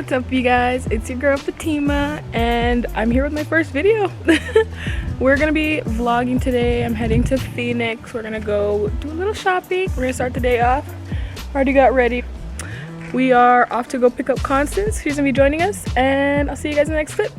What's up, you guys? It's your girl Fatima and I'm here with my first video. We're gonna be vlogging today. I'm heading to Phoenix. We're gonna go do a little shopping. We're gonna start the day off. Already got ready. We are off to go pick up Constance. She's gonna be joining us, and I'll see you guys in the next clip.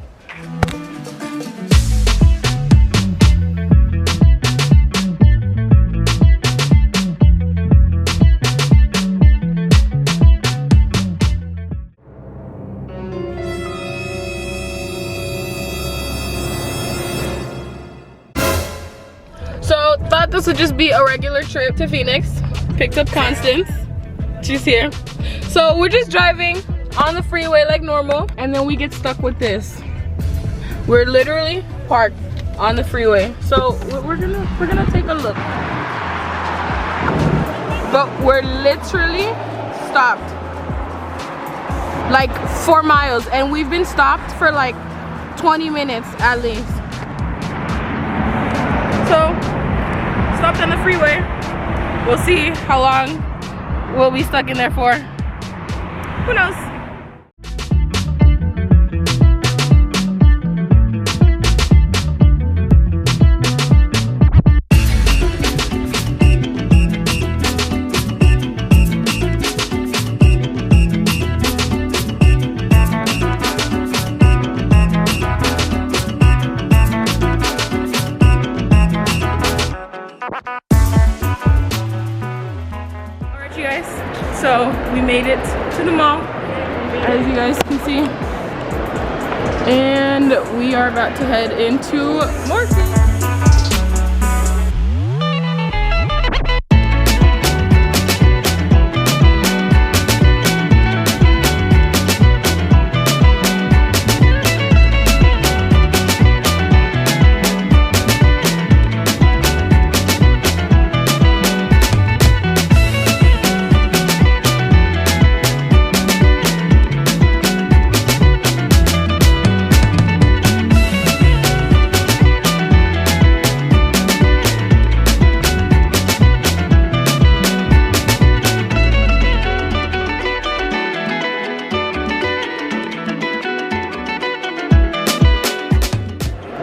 So thought this would just be a regular trip to Phoenix. Picked up Constance. She's here. So we're just driving on the freeway like normal, and then we get stuck with this. We're literally parked on the freeway. So we're gonna take a look. But we're literally stopped like 4 miles, and we've been stopped for like 20 minutes at least. So stopped on the freeway. We'll see how long we'll be stuck in there for. Who knows? You guys, so we made it to the mall, as you guys can see, and we are about to head into Morphe.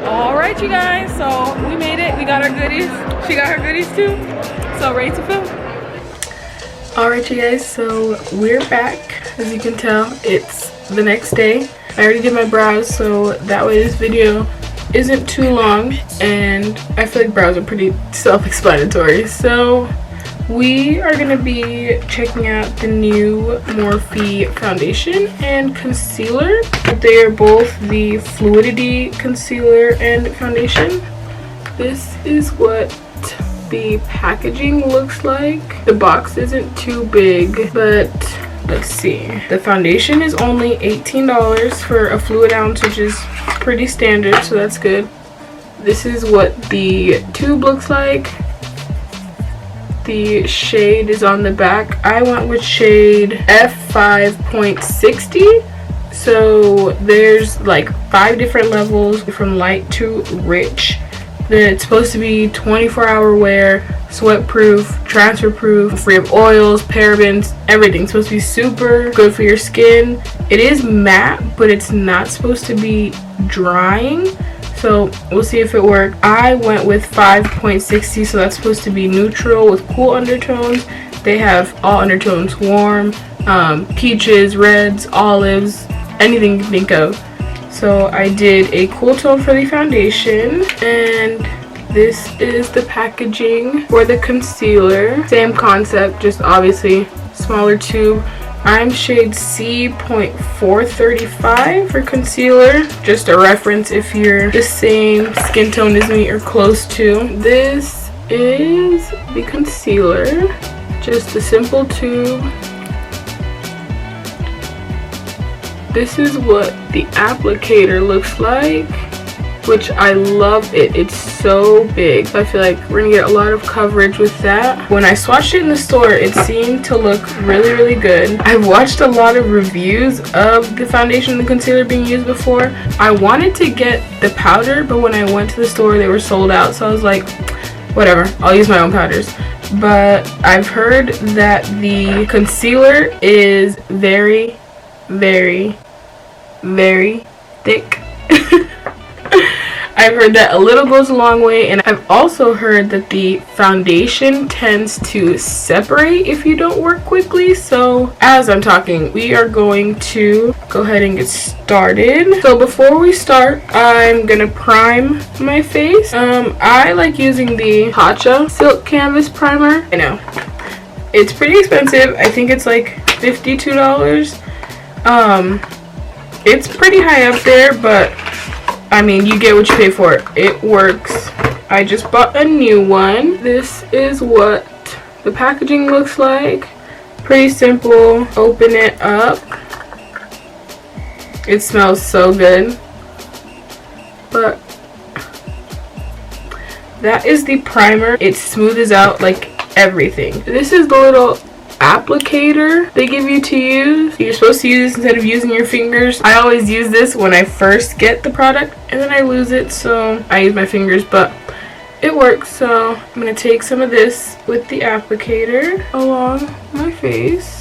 Alright, you guys, so we made it. We got our goodies. She got her goodies too. So ready to film. Alright, you guys, so we're back. As you can tell, it's the next day. I already did my brows, so that way this video isn't too long, and I feel like brows are pretty self-explanatory. So we are going to be checking out the new Morphe foundation and concealer. They are both the Fluidity concealer and foundation. This is what the packaging looks like. The box isn't too big, but let's see. The foundation is only $18 for a fluid ounce, which is pretty standard, so that's good. This is what the tube looks like. The shade is on the back. I went with shade F5.60. So there's like 5 different levels from light to rich. It's supposed to be 24-hour wear, sweat proof, transfer proof, free of oils, parabens, everything. It's supposed to be super good for your skin. It is matte, but it's not supposed to be drying. So we'll see if it works. I went with 5.60, so that's supposed to be neutral with cool undertones. They have all undertones: warm, peaches, reds, olives, anything you can think of. So I did a cool tone for the foundation, and this is the packaging for the concealer. Same concept, just obviously smaller tube. I'm shade C.435 for concealer. Just a reference if you're the same skin tone as me or close to. This is the concealer. Just a simple tube. This is what the applicator looks like, which I love it. It's so big. I feel like we're gonna get a lot of coverage with that. When I swatched it in the store, it seemed to look really, really good. I've watched a lot of reviews of the foundation and the concealer being used before. I wanted to get the powder, but when I went to the store, they were sold out. So I was like, whatever, I'll use my own powders. But I've heard that the concealer is very, very very thick. I've heard that a little goes a long way, and I've also heard that the foundation tends to separate if you don't work quickly. So as I'm talking, we are going to go ahead and get started. So before we start, I'm gonna prime my face. I like using the Hacha Silk Canvas Primer. I know it's pretty expensive. I think it's like $52. It's pretty high up there, but I mean, you get what you pay for. It works. I just bought a new one. This is what the packaging looks like. Pretty simple. Open it up. It smells so good. But that is the primer. It smoothes out like everything. This is the little applicator they give you to use. You're supposed to use this instead of using your fingers. I always use this when I first get the product and then I lose it, so I use my fingers, but it works. So I'm gonna take some of this with the applicator along my face.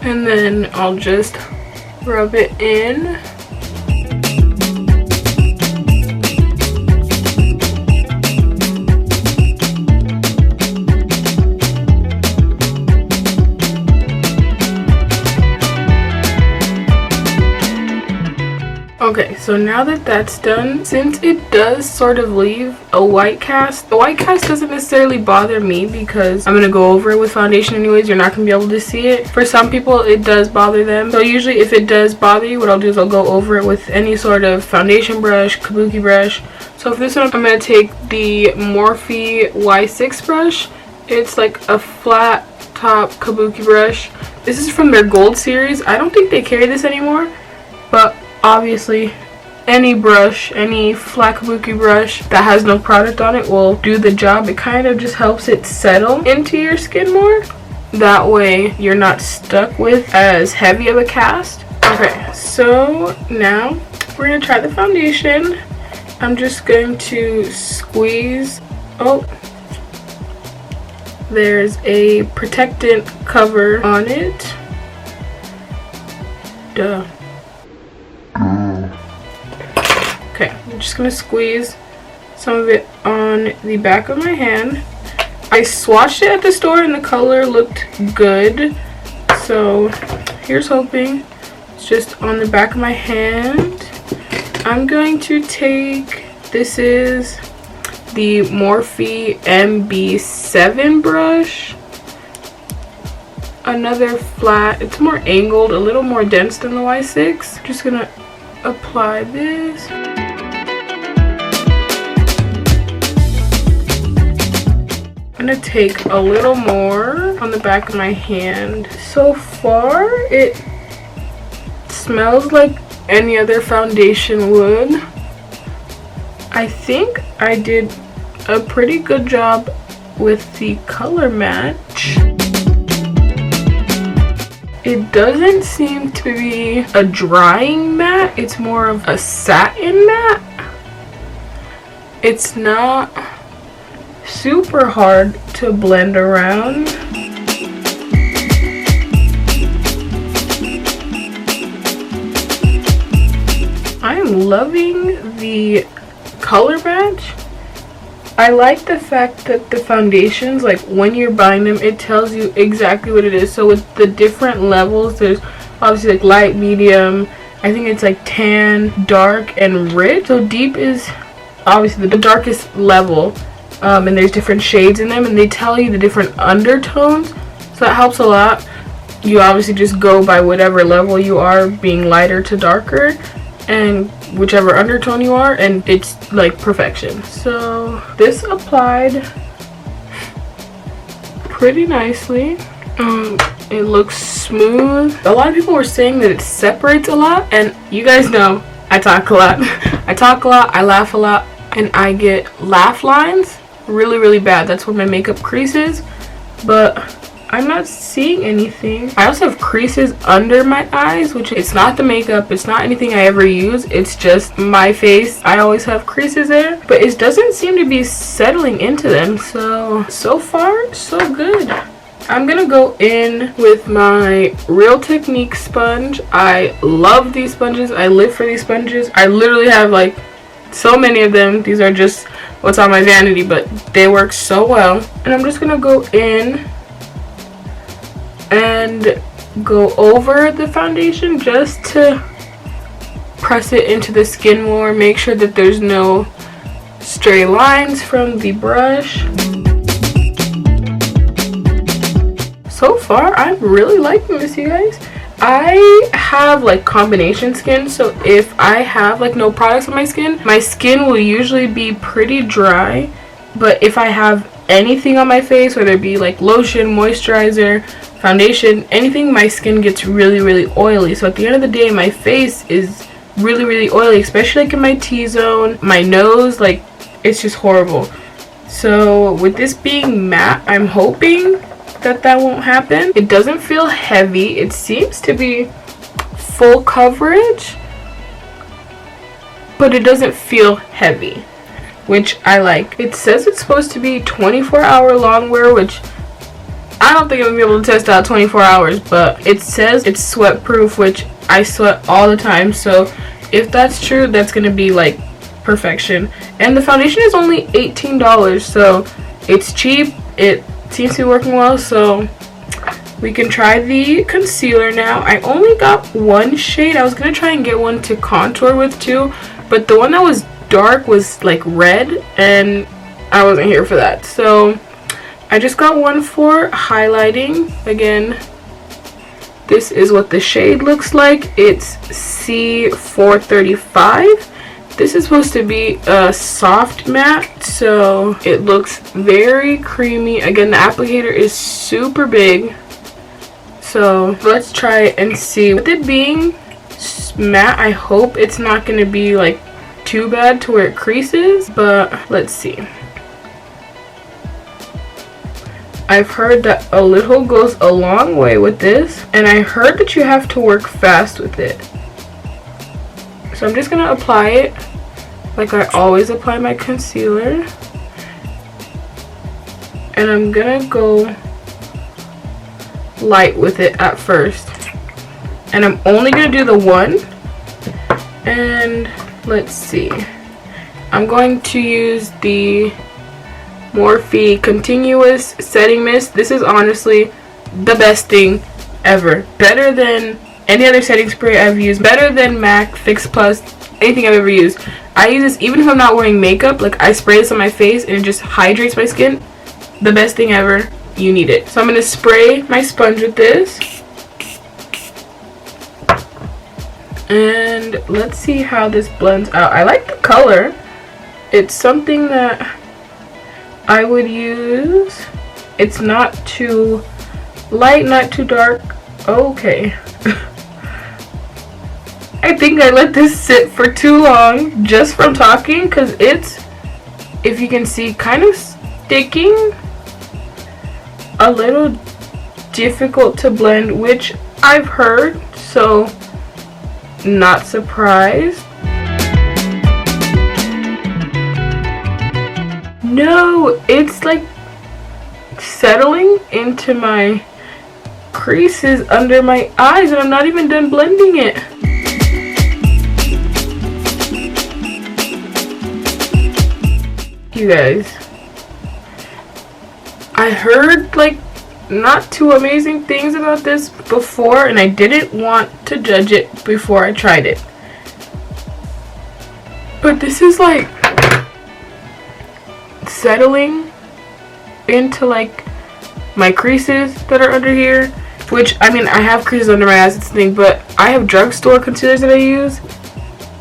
And then I'll just rub it in. Okay, so now that that's done, since it does sort of leave a white cast, the white cast doesn't necessarily bother me because I'm gonna go over it with foundation anyways. You're not gonna be able to see it. For some people, it does bother them. So usually if it does bother you, what I'll do is I'll go over it with any sort of foundation brush, kabuki brush. So for this one, I'm gonna take the Morphe Y6 brush. It's like a flat top kabuki brush. This is from their gold series. I don't think they carry this anymore, but obviously any brush, any flat kabuki brush that has no product on it will do the job. It kind of just helps it settle into your skin more. That way you're not stuck with as heavy of a cast. Okay, so now we're gonna try the foundation. I'm just going to squeeze. Oh, there's a protectant cover on it. Duh. Okay, I'm just gonna squeeze some of it on the back of my hand. I swatched it at the store and the color looked good, so here's hoping. It's just on the back of my hand. I'm going to take, this is the Morphe MB7 brush. Another flat, it's more angled, a little more dense than the Y6. Just gonna apply this. I'm gonna take a little more on the back of my hand. So far, it smells like any other foundation would. I think I did a pretty good job with the color match. It doesn't seem to be a drying matte, it's more of a satin matte. It's not super hard to blend around. I'm loving the color match. I like the fact that the foundations, like when you're buying them, it tells you exactly what it is. So with the different levels, there's obviously like light, medium, I think it's like tan, dark, and rich. So deep is obviously the darkest level, and there's different shades in them, and they tell you the different undertones, so that helps a lot. You obviously just go by whatever level you are, being lighter to darker, and whichever undertone you are, and it's like perfection. So this applied pretty nicely. It looks smooth. A lot of people were saying that it separates a lot, and you guys know I talk a lot. I talk a lot, I laugh a lot, and I get laugh lines really bad. That's where my makeup creases, but I'm not seeing anything. I also have creases under my eyes, which it's not the makeup, it's not anything I ever use, it's just my face. I always have creases there, but it doesn't seem to be settling into them. So far, so good. I'm gonna go in with my Real Technique sponge. I love these sponges. I live for these sponges. I literally have like so many of them. These are just what's on my vanity, but they work so well. And I'm just gonna go in and go over the foundation just to press it into the skin more. Make sure that there's no stray lines from the brush. So far, I'm really liking this, you guys. I have like combination skin, so if I have like no products on my skin will usually be pretty dry. But if I have anything on my face, whether it be like lotion, moisturizer, foundation, anything, my skin gets really, really oily. So at the end of the day, my face is really, really oily, especially like in my T-zone, my nose, like it's just horrible. So with this being matte, I'm hoping that won't happen. It doesn't feel heavy. It seems to be full coverage, but it doesn't feel heavy, which I like. It says it's supposed to be 24-hour long wear, which I don't think I'm gonna be able to test out 24 hours, but it says it's sweat proof, which I sweat all the time, so if that's true, that's gonna be like perfection. And the foundation is only $18, so it's cheap. It seems to be working well, so we can try the concealer now. I only got one shade. I was gonna try and get one to contour with too, but the one that was dark was like red, and I wasn't here for that, so I just got one for highlighting. Again, this is what the shade looks like. It's C435. This is supposed to be a soft matte, so it looks very creamy. Again, the applicator is super big, so let's try it and see. With it being matte, I hope it's not going to be like too bad to where it creases, but let's see. I've heard that a little goes a long way with this, and I heard that you have to work fast with it. So I'm just going to apply it like I always apply my concealer. And I'm going to go light with it at first. And I'm only going to do the one. And let's see. I'm going to use the Morphe Continuous Setting Mist. This is honestly the best thing ever. Better than any other setting spray I've used. Better than MAC Fix Plus, anything I've ever used. I use this even if I'm not wearing makeup. Like, I spray this on my face and it just hydrates my skin. The best thing ever. You need it. So I'm going to spray my sponge with this. And let's see how this blends out. I like the color. It's something that I would use. It's not too light, not too dark. Okay. I think I let this sit for too long just from talking, because it's, if you can see, kind of sticking. A little difficult to blend, which I've heard, so not surprised. No, it's like settling into my creases under my eyes, and I'm not even done blending it. You guys, I heard like not too amazing things about this before, and I didn't want to judge it before I tried it. But this is like settling into like my creases that are under here, which, I mean, I have creases under my eyes, it's the thing, but I have drugstore concealers that I use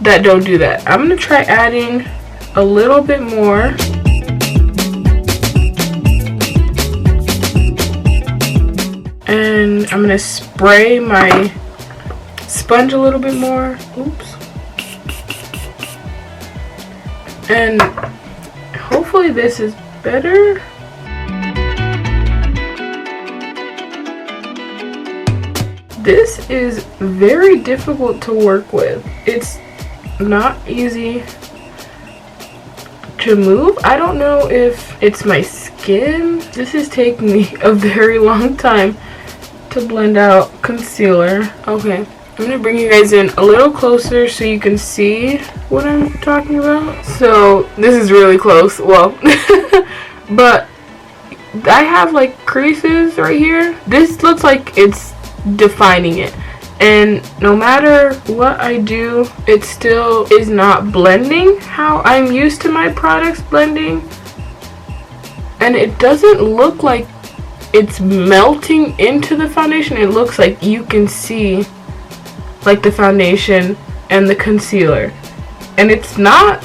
that don't do that. I'm gonna try adding a little bit more. And I'm gonna spray my sponge a little bit more. Oops. And hopefully this is better. This is very difficult to work with. It's not easy to move. I don't know if it's my skin skin. This is taking me a very long time to blend out concealer. Okay, I'm gonna bring you guys in a little closer so you can see what I'm talking about. So this is really close, well, but I have like creases right here. This looks like it's defining it, and no matter what I do, it still is not blending how I'm used to my products blending, and it doesn't look like it's melting into the foundation. It looks like you can see like the foundation and the concealer, and it's not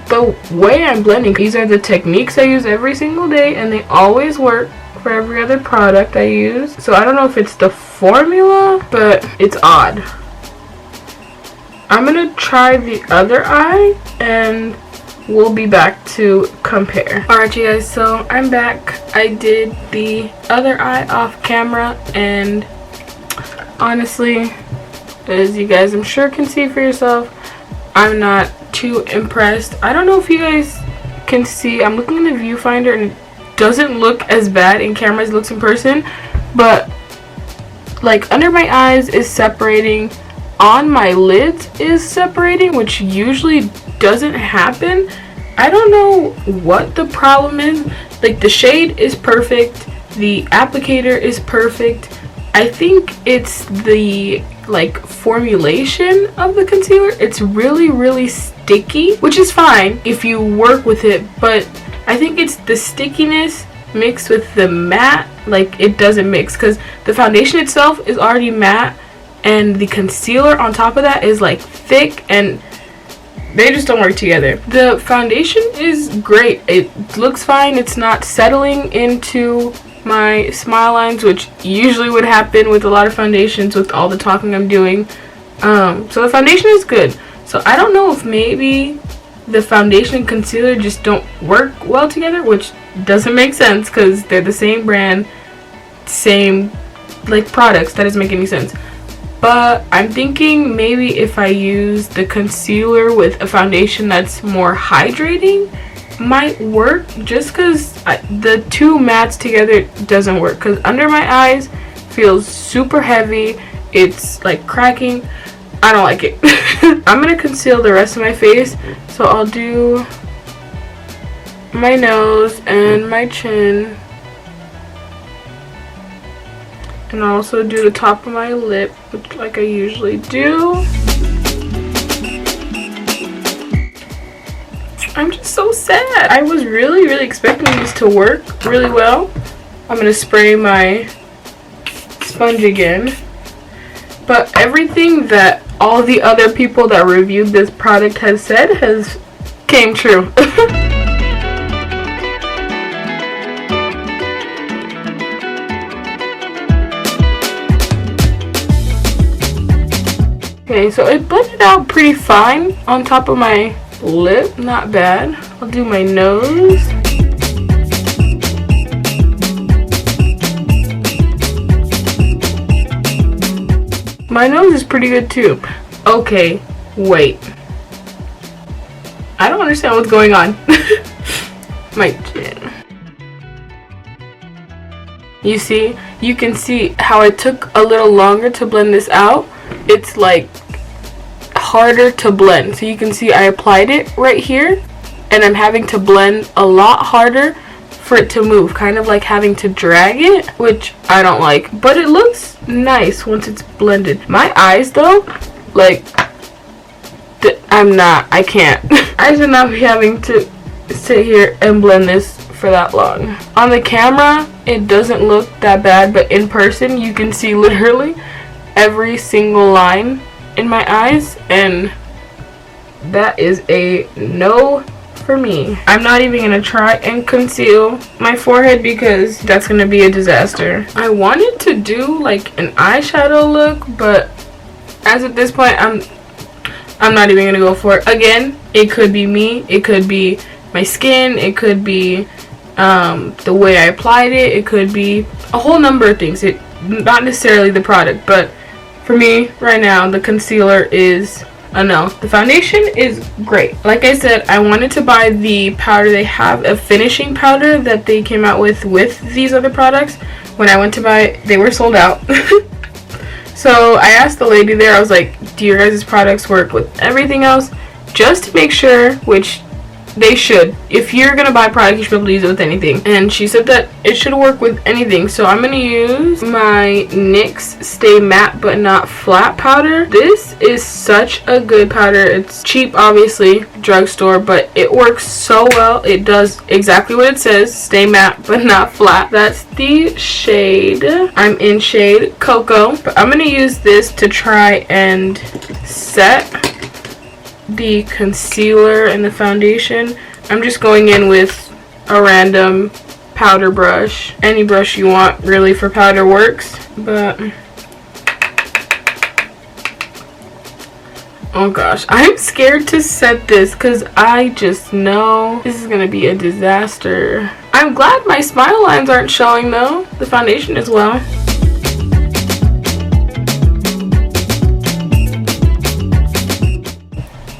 the way I'm blending. These are the techniques I use every single day, and they always work for every other product I use. So I don't know if it's the formula, but it's odd. I'm gonna try the other eye and we'll be back to compare. Alright you guys, so I'm back. I did the other eye off camera, and honestly, as you guys I'm sure can see for yourself, I'm not too impressed. I don't know if you guys can see, I'm looking in the viewfinder and it doesn't look as bad in camera as it looks in person, but like under my eyes is separating, on my lids is separating, which usually doesn't happen. I don't know what the problem is. Like the shade is perfect, the applicator is perfect. I think it's the like formulation of the concealer. It's really sticky, which is fine if you work with it, but I think it's the stickiness mixed with the matte. Like it doesn't mix, because the foundation itself is already matte and the concealer on top of that is like thick, and they just don't work together. The foundation is great, it looks fine, it's not settling into my smile lines, which usually would happen with a lot of foundations with all the talking I'm doing. So the foundation is good. So I don't know if maybe the foundation and concealer just don't work well together, which doesn't make sense because they're the same brand, same like products. That doesn't make any sense. But I'm thinking maybe if I use the concealer with a foundation that's more hydrating might work, just because the two mattes together doesn't work, because under my eyes feels super heavy, it's like cracking. I don't like it. I'm gonna conceal the rest of my face, so I'll do my nose and my chin, and I'll also do the top of my lip, which like I usually do. I'm just so sad. I was really expecting these to work really well. I'm gonna spray my sponge again, but everything that all the other people that reviewed this product has said has came true. Okay, so it blended out pretty fine on top of my lip, not bad. I'll do my nose. My nose is pretty good too. Okay, wait. I don't understand what's going on. My chin. You see? You can see how it took a little longer to blend this out. It's like harder to blend. So you can see I applied it right here, and I'm having to blend a lot harder for it to move, kind of like having to drag it, which I don't like, but it looks nice once it's blended. My eyes though, like I can't. I should not be having to sit here and blend this for that long. On the camera it doesn't look that bad, but in person you can see literally every single line in my eyes, and that is a no for me. I'm not even gonna try and conceal my forehead because that's gonna be a disaster. I wanted to do like an eyeshadow look, but as at this point I'm not even gonna go for it. Again, it could be me, it could be my skin, it could be the way I applied it, it could be a whole number of things. It not necessarily the product, but for me right now the concealer is no. The foundation is great. Like I said, I wanted to buy the powder. They have a finishing powder that they came out with these other products. When I went to buy it, they were sold out. So I asked the lady there, I was like, do your guys' products work with everything else? Just to make sure, which they should. If you're gonna buy a product, you should be able to use it with anything. And she said that it should work with anything. So I'm gonna use my NYX Stay Matte But Not Flat powder. This is such a good powder. It's cheap, obviously, drugstore, but it works so well. It does exactly what it says, stay matte but not flat. That's the shade. I'm in shade Cocoa. But I'm gonna use this to try and set the concealer and the foundation. I'm just going in with a random powder brush. Any brush you want really for powder works, but oh gosh, I'm scared to set this because I just know this is gonna be a disaster. I'm glad my smile lines aren't showing though. The foundation as well.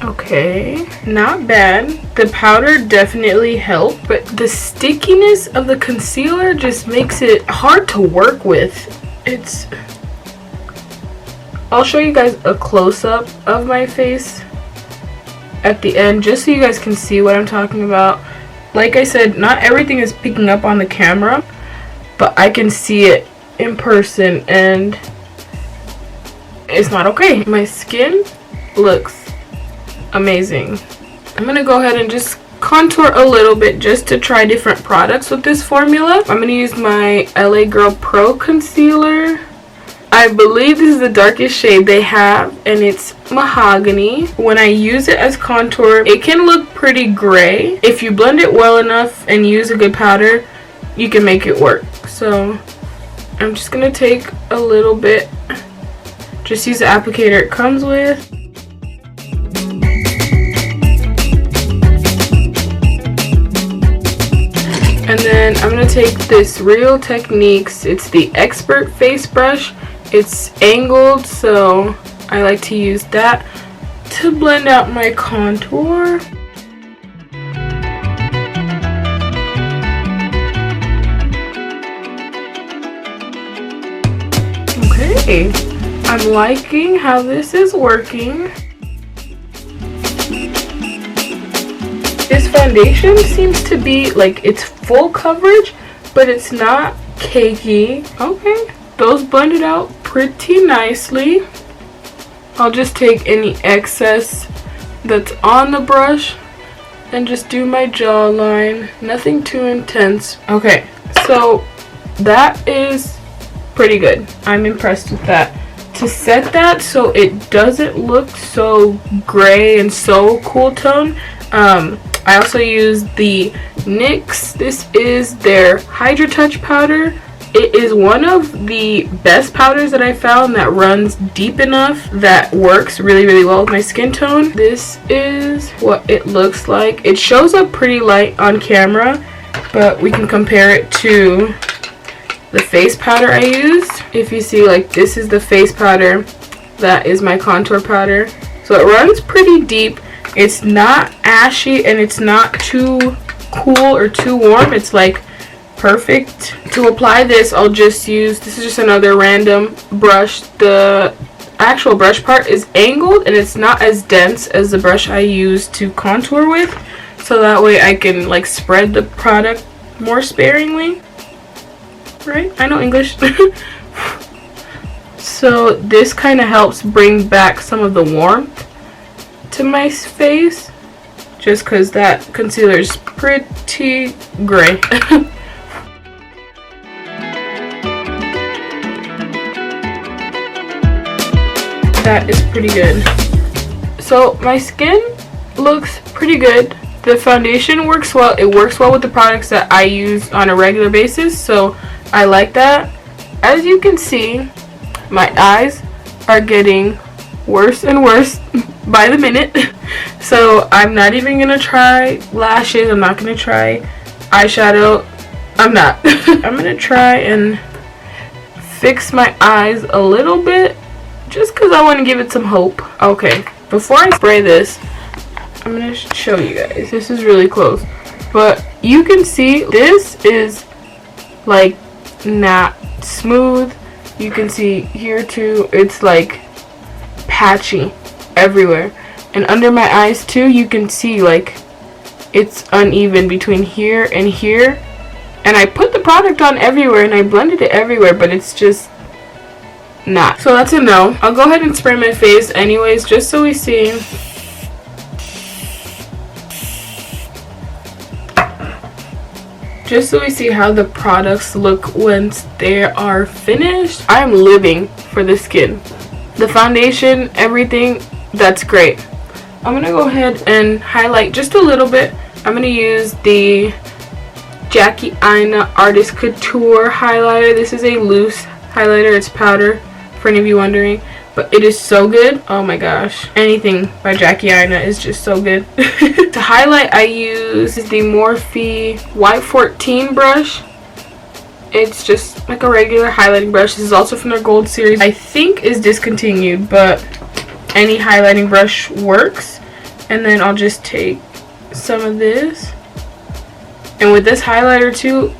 Okay, not bad. The powder definitely helped, but the stickiness of the concealer just makes it hard to work with. I'll show you guys a close-up of my face at the end just so you guys can see what I'm talking about. Like I said, not everything is picking up on the camera, but I can see it in person and it's not okay. My skin looks amazing. I'm gonna go ahead and just contour a little bit just to try different products with this formula. I'm gonna use my LA Girl Pro concealer. I believe this is the darkest shade they have and it's Mahogany. When I use it as contour, it can look pretty gray. If you blend it well enough and use a good powder, you can make it work. So I'm just gonna take a little bit, just use the applicator it comes with. And then I'm going to take this Real Techniques, it's the Expert Face Brush. It's angled, so I like to use that to blend out my contour. Okay, I'm liking how this is working. This foundation seems to be like it's full coverage, but it's not cakey. Okay, those blended out pretty nicely. I'll just take any excess that's on the brush and just do my jawline. Nothing too intense. Okay, so that is pretty good. I'm impressed with that. To set that so it doesn't look so gray and so cool tone, I also use the NYX. This is their Hydra Touch powder. It is one of the best powders that I found that runs deep enough that works really, really well with my skin tone. This is what it looks like. It shows up pretty light on camera, but we can compare it to the face powder I used. If you see, like, this is the face powder. That is my contour powder. So it runs pretty deep. It's not ashy and it's not too cool or too warm. It's like perfect. To apply this, I'll just use, this is just another random brush. The actual brush part is angled and it's not as dense as the brush I use to contour with. So that way I can like spread the product more sparingly. Right? I know English. So this kind of helps bring back some of the warmth to my face, just because that concealer is pretty gray. That is pretty good. So my skin looks pretty good. The foundation works well. It works well with the products that I use on a regular basis, so I like that. As you can see, my eyes are getting worse and worse by the minute. So I'm not even gonna try lashes. I'm not gonna try eyeshadow. I'm not. I'm gonna try and fix my eyes a little bit just because I want to give it some hope. Okay, before I spray this, I'm gonna show you guys. This is really close, but you can see this is like not smooth. You can see here too, it's like patchy everywhere, and under my eyes too, you can see like it's uneven between here and here. And I put the product on everywhere and I blended it everywhere, but it's just not. So that's a no. I'll go ahead and spray my face anyways, just so we see. Just so we see how the products look once they are finished. I'm living for the skin. The foundation, everything, that's great. I'm gonna go ahead and highlight just a little bit. I'm gonna use the Jackie Aina Artist Couture highlighter. This is a loose highlighter. It's powder, for any of you wondering. But it is so good. Oh my gosh. Anything by Jackie Aina is just so good. To highlight, I use the Morphe White 14 brush. It's just like a regular highlighting brush. This is also from their Gold series. I think is discontinued, but any highlighting brush works. And then I'll just take some of this. And with this highlighter too,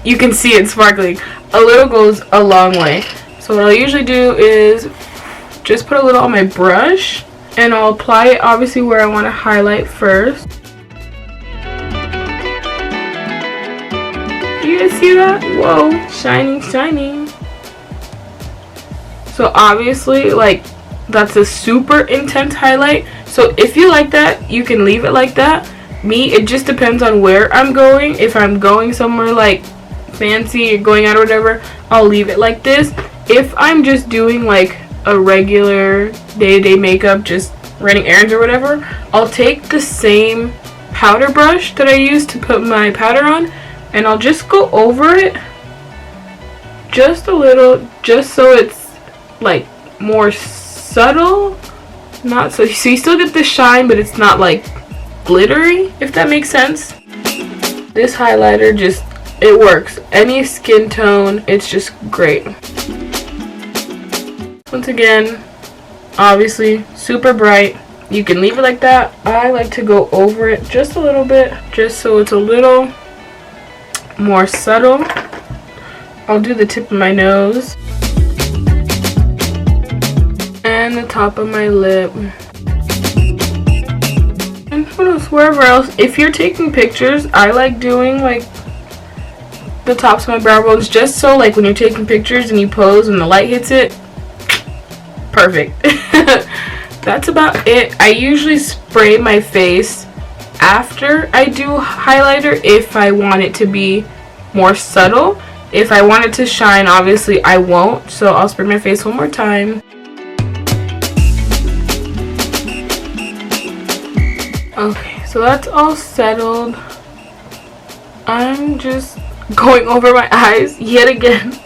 you can see it sparkling. A little goes a long way. So what I'll usually do is just put a little on my brush, and I'll apply it obviously where I want to highlight first. Do you guys see that? Whoa, shining, shining. So obviously, like, that's a super intense highlight. So if you like that, you can leave it like that. Me, it just depends on where I'm going. If I'm going somewhere like fancy or going out or whatever, I'll leave it like this. If I'm just doing like a regular day-to-day makeup, just running errands or whatever, I'll take the same powder brush that I use to put my powder on, and I'll just go over it just a little, just so it's like more subtle. Not so you still get the shine, but it's not like glittery, if that makes sense. This highlighter just, it works any skin tone. It's just great. Once again, obviously super bright. You can leave it like that. I like to go over it just a little bit, just so it's a little more subtle. I'll do the tip of my nose and the top of my lip. And what else? Wherever else. If you're taking pictures, I like doing like the tops of my brow bones, just so like when you're taking pictures and you pose and the light hits it, perfect. That's about it. I usually spray my face after I do highlighter if I want it to be more subtle. If I want it to shine, obviously I won't, so I'll spray my face one more time. Okay, so that's all settled. I'm just going over my eyes yet again,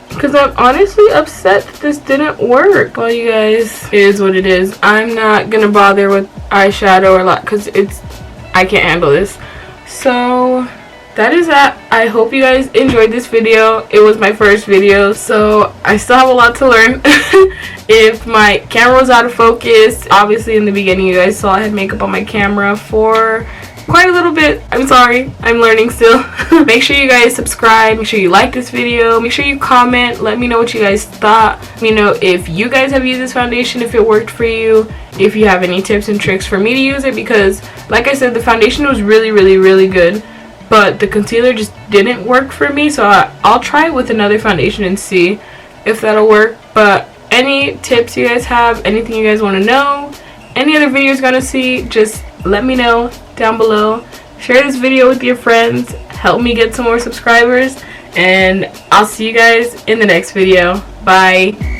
because I'm honestly upset that this didn't work. Well, you guys, it is what it is. I'm not gonna bother with eyeshadow or a lot, because I can't handle this. So that is that. I hope you guys enjoyed this video. It was my first video, so I still have a lot to learn. If my camera was out of focus, obviously in the beginning you guys saw I had makeup on my camera for quite a little bit. I'm sorry, I'm learning still. Make sure you guys subscribe, make sure you like this video, make sure you comment, let me know what you guys thought. Let me know if you guys have used this foundation, if it worked for you, if you have any tips and tricks for me to use it, because like I said, the foundation was really good, but the concealer just didn't work for me. So I'll try it with another foundation and see if that'll work. But any tips you guys have, anything you guys want to know, any other videos you want to see, just let me know down below. Share this video with your friends, help me get some more subscribers, and I'll see you guys in the next video. Bye.